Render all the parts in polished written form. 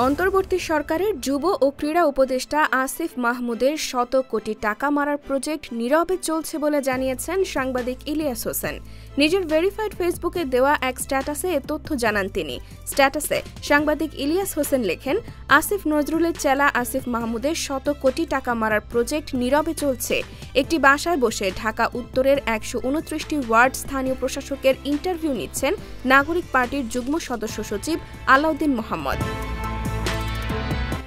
অন্তর্বর্তী সরকারের যুব ও ক্রীড়া উপদেষ্টা আসিফ মাহমুদের শত কোটি টাকা মারার প্রজেক্ট নীরবে চলছে বলে জানিয়েছেন সাংবাদিক ইলিয়াস হোসেন। নিজের ভেরিফাইড ফেসবুকে দেওয়া এক স্ট্যাটাসে এ তথ্য জানান তিনি। স্ট্যাটাসে সাংবাদিক ইলিয়াস হোসেন লেখেন, আসিফ নজরুলের চেলা আসিফ মাহমুদের শত কোটি টাকা মারার প্রজেক্ট নীরবে চলছে। একটি বাসায় বসে ঢাকা উত্তরের ১২৯টি ওয়ার্ড স্থানীয় প্রশাসকের ইন্টারভিউ নিচ্ছেন নাগরিক পার্টির যুগ্ম সদস্য সচিব আলাউদ্দিন মোহাম্মদ।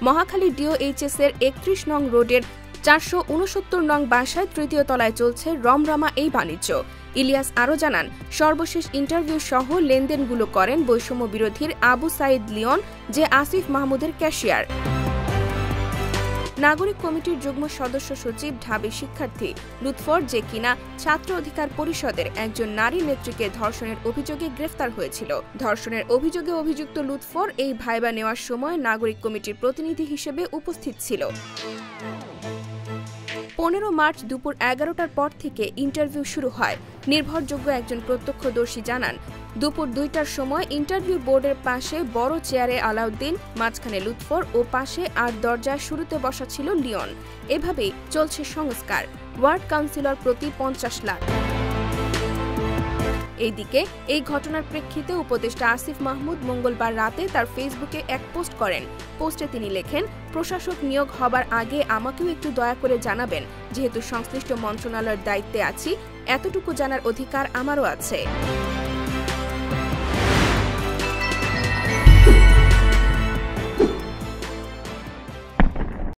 মহাখালী ডিওএইচএস এর ৩১ নং রোডের ৪৬৯ নং বাসায় তৃতীয় তলায় চলছে রমরমা এই বাণিজ্য। ইলিয়াস আরও জানান, সর্বশেষ ইন্টারভিউ সহ লেনদেনগুলো করেন বৈষম্য বিরোধীর আবু সাইদ লিওন, যে আসিফ মাহমুদের ক্যাশিয়ার। নাগরিক কমিটির যুগ্ম সদস্য সচিব ঢাবি শিক্ষার্থী লুৎফর, যে কিনা ছাত্র অধিকার পরিষদের একজন নারী নেত্রীকে ধর্ষণের অভিযোগে গ্রেফতার হয়েছিল। ধর্ষণের অভিযোগে অভিযুক্ত লুৎফর এই ভাইবা নেওয়ার সময় নাগরিক কমিটির প্রতিনিধি হিসেবে উপস্থিত ছিল। ১৫ মার্চ দুপুর ১১টার পর থেকে ইন্টারভিউ শুরু হয়। নির্ভরযোগ্য একজন প্রত্যক্ষদর্শী জানান, দুপুর ২টার সময় ইন্টারভিউ বোর্ডের পাশে বড় চেয়ারে আলাউদ্দিন, মাঝখানে লুৎফর ও পাশে আর দরজায় শুরুতে বসা ছিল লিওন। এভাবেই চলছে সংস্কার। ওয়ার্ড কাউন্সিলর প্রতি ৫০ লাখ। এইদিকে এই ঘটনার প্রেক্ষিতে উপদেষ্টা আসিফ মাহমুদ মঙ্গলবার রাতে তার ফেসবুকে এক পোস্ট করেন। পোস্টে তিনি লেখেন, প্রশাসক নিয়োগ হবার আগে আমাকেও একটু দয়া করে জানাবেন, যেহেতু সংশ্লিষ্ট মন্ত্রণালয়ের দায়িত্বে আছি, এতটুকু জানার অধিকার আমারও আছে।